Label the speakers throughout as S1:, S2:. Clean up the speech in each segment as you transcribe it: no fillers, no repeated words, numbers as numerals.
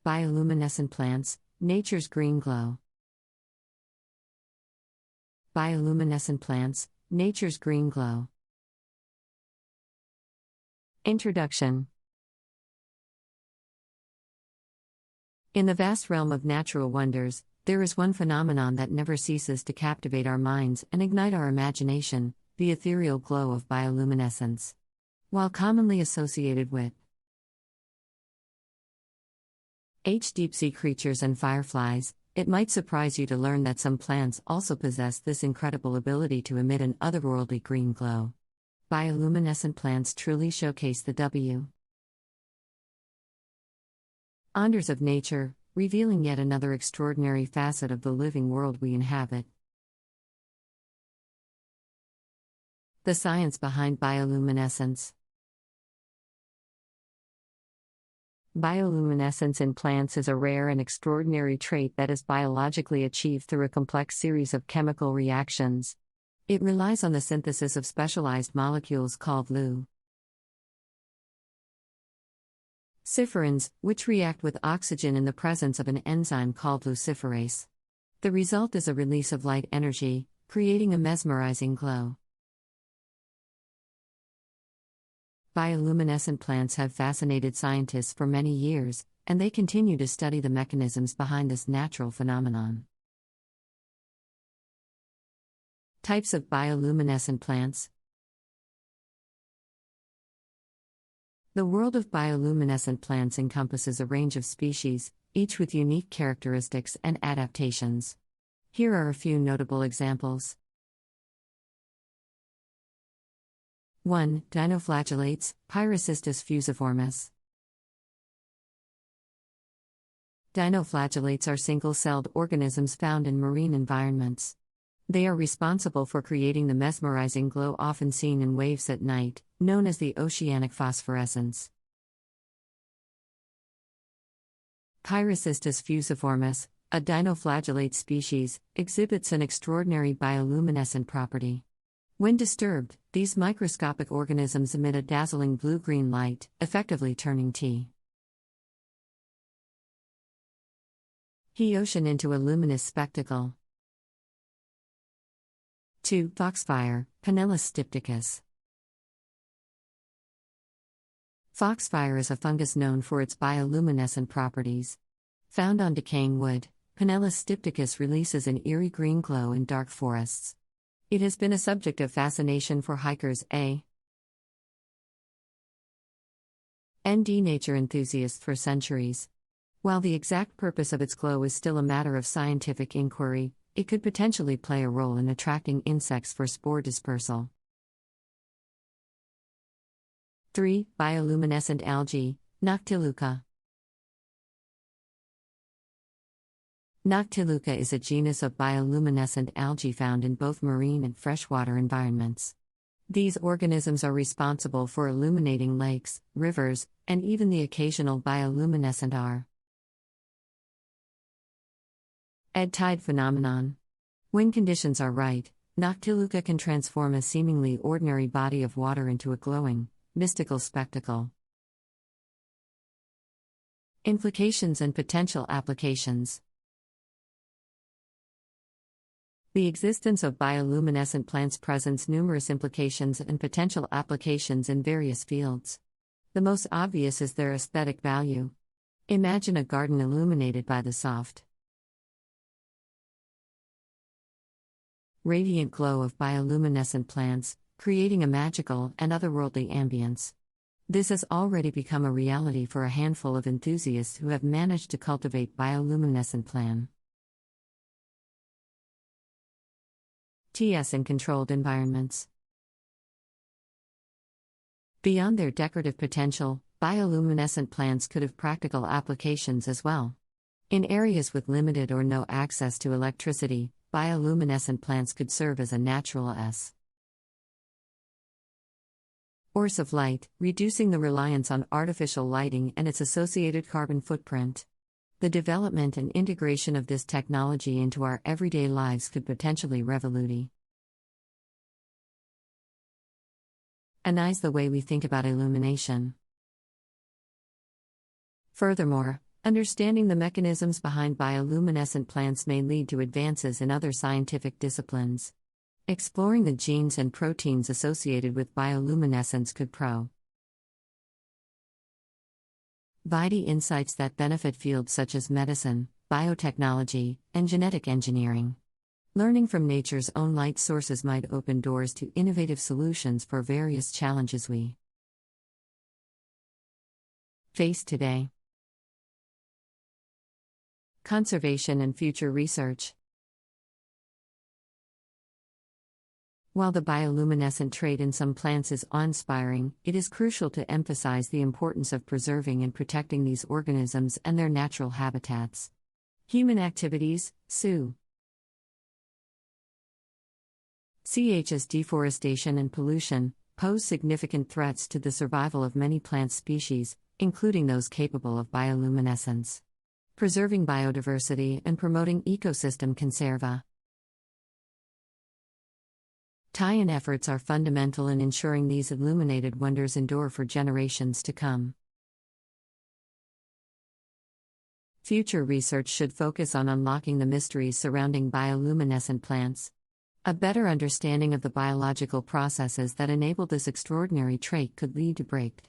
S1: Bioluminescent plants, nature's green glow. Bioluminescent plants, nature's green glow. Introduction. In the vast realm of natural wonders, there is one phenomenon that never ceases to captivate our minds and ignite our imagination: the ethereal glow of bioluminescence. While commonly associated with deep-sea creatures and fireflies, it might surprise you to learn that some plants also possess this incredible ability to emit an otherworldly green glow. Bioluminescent plants truly showcase the wonders of nature, revealing yet another extraordinary facet of the living world we inhabit. The science behind bioluminescence. Bioluminescence in plants is a rare and extraordinary trait that is biologically achieved through a complex series of chemical reactions. It relies on the synthesis of specialized molecules called luciferins, which react with oxygen in the presence of an enzyme called luciferase. The result is a release of light energy, creating a mesmerizing glow. Bioluminescent plants have fascinated scientists for many years, and they continue to study the mechanisms behind this natural phenomenon. Types of bioluminescent plants. The world of bioluminescent plants encompasses a range of species, each with unique characteristics and adaptations. Here are a few notable examples. 1. Dinoflagellates, Pyracystis fusiformis. Dinoflagellates are single-celled organisms found in marine environments. They are responsible for creating the mesmerizing glow often seen in waves at night, known as the oceanic phosphorescence. Pyracystis fusiformis, a dinoflagellate species, exhibits an extraordinary bioluminescent property. When disturbed, these microscopic organisms emit a dazzling blue-green light, effectively turning the ocean into a luminous spectacle. 2. Foxfire, Pinellus stypticus. Foxfire is a fungus known for its bioluminescent properties. Found on decaying wood, Pinellus stypticus releases an eerie green glow in dark forests. It has been a subject of fascination for hikers and nature enthusiasts for centuries. While the exact purpose of its glow is still a matter of scientific inquiry, it could potentially play a role in attracting insects for spore dispersal. 3. Bioluminescent algae, Noctiluca. Noctiluca is a genus of bioluminescent algae found in both marine and freshwater environments. These organisms are responsible for illuminating lakes, rivers, and even the occasional bioluminescent ebb tide phenomenon. When conditions are right, Noctiluca can transform a seemingly ordinary body of water into a glowing, mystical spectacle. Implications and potential applications. The existence of bioluminescent plants presents numerous implications and potential applications in various fields. The most obvious is their aesthetic value. Imagine a garden illuminated by the soft, radiant glow of bioluminescent plants, creating a magical and otherworldly ambience. This has already become a reality for a handful of enthusiasts who have managed to cultivate bioluminescent plants in controlled environments. Beyond their decorative potential, bioluminescent plants could have practical applications as well. In areas with limited or no access to electricity, bioluminescent plants could serve as a natural source of light, reducing the reliance on artificial lighting and its associated carbon footprint. The development and integration of this technology into our everyday lives could potentially revolutionize the way we think about illumination. Furthermore, Understanding the mechanisms behind bioluminescent plants may lead to advances in other scientific disciplines. Exploring the genes and proteins associated with bioluminescence could provide insights that benefit fields such as medicine, biotechnology, and genetic engineering. Learning from nature's own light sources might open doors to innovative solutions for various challenges we face today. Conservation and future research. While the bioluminescent trait in some plants is awe-inspiring, it is crucial to emphasize the importance of preserving and protecting these organisms and their natural habitats. Human activities, such as deforestation and pollution, pose significant threats to the survival of many plant species, including those capable of bioluminescence. Preserving biodiversity and promoting ecosystem conservation. Tie-in efforts are fundamental in ensuring these illuminated wonders endure for generations to come. Future research should focus on unlocking the mysteries surrounding bioluminescent plants. A better understanding of the biological processes that enable this extraordinary trait could lead to breakthroughs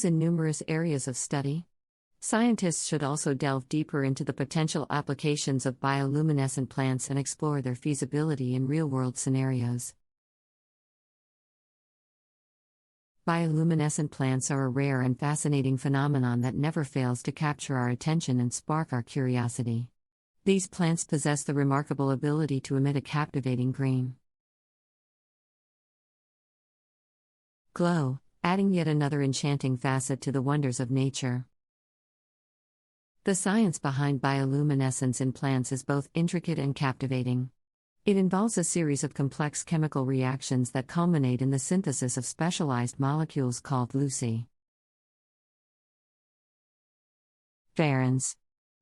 S1: in numerous areas of study. Scientists should also delve deeper into the potential applications of bioluminescent plants and explore their feasibility in real-world scenarios. Bioluminescent plants are a rare and fascinating phenomenon that never fails to capture our attention and spark our curiosity. These plants possess the remarkable ability to emit a captivating green glow, adding yet another enchanting facet to the wonders of nature. The science behind bioluminescence in plants is both intricate and captivating. It involves a series of complex chemical reactions that culminate in the synthesis of specialized molecules called luciferins.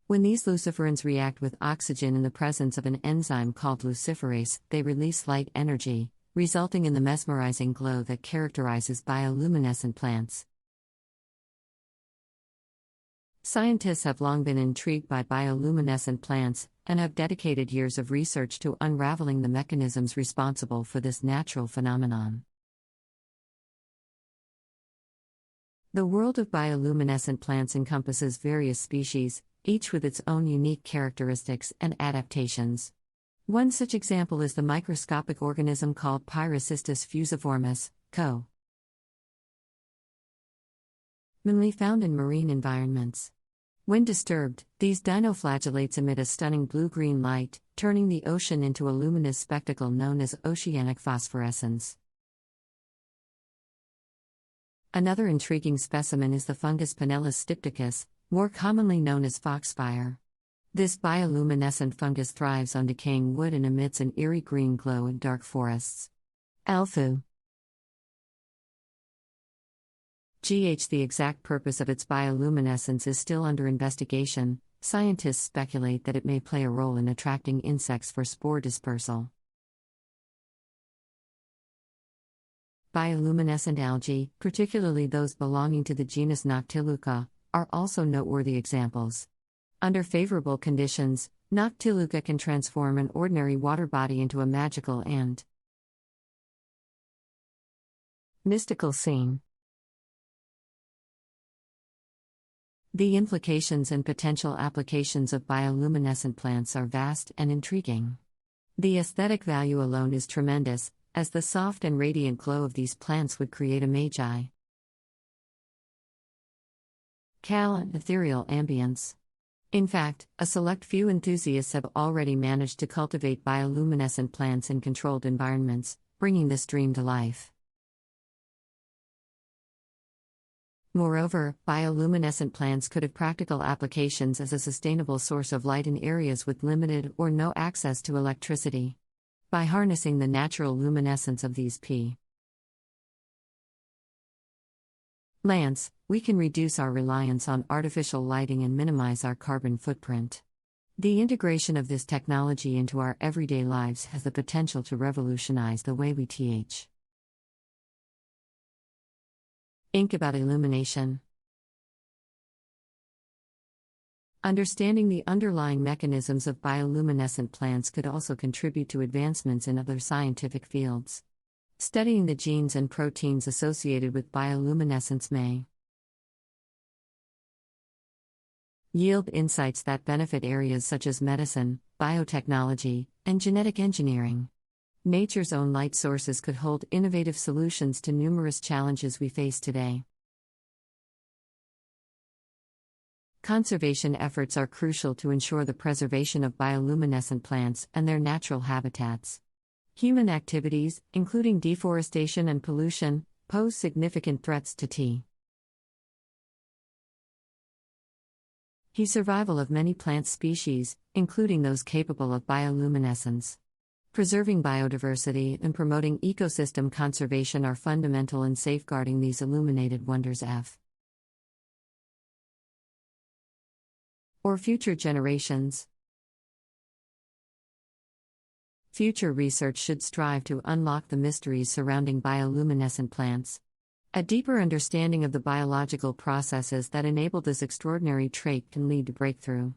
S1: When these luciferins react with oxygen in the presence of an enzyme called luciferase, they release light energy, resulting in the mesmerizing glow that characterizes bioluminescent plants. Scientists have long been intrigued by bioluminescent plants and have dedicated years of research to unraveling the mechanisms responsible for this natural phenomenon. The world of bioluminescent plants encompasses various species, each with its own unique characteristics and adaptations. One such example is the microscopic organism called Pyrocystis fusiformis, commonly found in marine environments. When disturbed, these dinoflagellates emit a stunning blue-green light, turning the ocean into a luminous spectacle known as oceanic phosphorescence. Another intriguing specimen is the fungus Pinellus stypticus, more commonly known as foxfire. This bioluminescent fungus thrives on decaying wood and emits an eerie green glow in dark forests. The exact purpose of its bioluminescence is still under investigation. Scientists speculate that it may play a role in attracting insects for spore dispersal. Bioluminescent algae, particularly those belonging to the genus Noctiluca, are also noteworthy examples. Under favorable conditions, Noctiluca can transform an ordinary water body into a magical and mystical scene. The implications and potential applications of bioluminescent plants are vast and intriguing. The aesthetic value alone is tremendous, as the soft and radiant glow of these plants would create a magical and ethereal ambience. In fact, a select few enthusiasts have already managed to cultivate bioluminescent plants in controlled environments, bringing this dream to life. Moreover, bioluminescent plants could have practical applications as a sustainable source of light in areas with limited or no access to electricity. By harnessing the natural luminescence of these plants, we can reduce our reliance on artificial lighting and minimize our carbon footprint. The integration of this technology into our everyday lives has the potential to revolutionize the way we think about illumination. Understanding the underlying mechanisms of bioluminescent plants could also contribute to advancements in other scientific fields. Studying the genes and proteins associated with bioluminescence may yield insights that benefit areas such as medicine, biotechnology, and genetic engineering. Nature's own light sources could hold innovative solutions to numerous challenges we face today. Conservation efforts are crucial to ensure the preservation of bioluminescent plants and their natural habitats. Human activities, including deforestation and pollution, pose significant threats to the survival of many plant species, including those capable of bioluminescence. Preserving biodiversity and promoting ecosystem conservation are fundamental in safeguarding these illuminated wonders for future generations. Future research should strive to unlock the mysteries surrounding bioluminescent plants. A deeper understanding of the biological processes that enable this extraordinary trait can lead to breakthrough.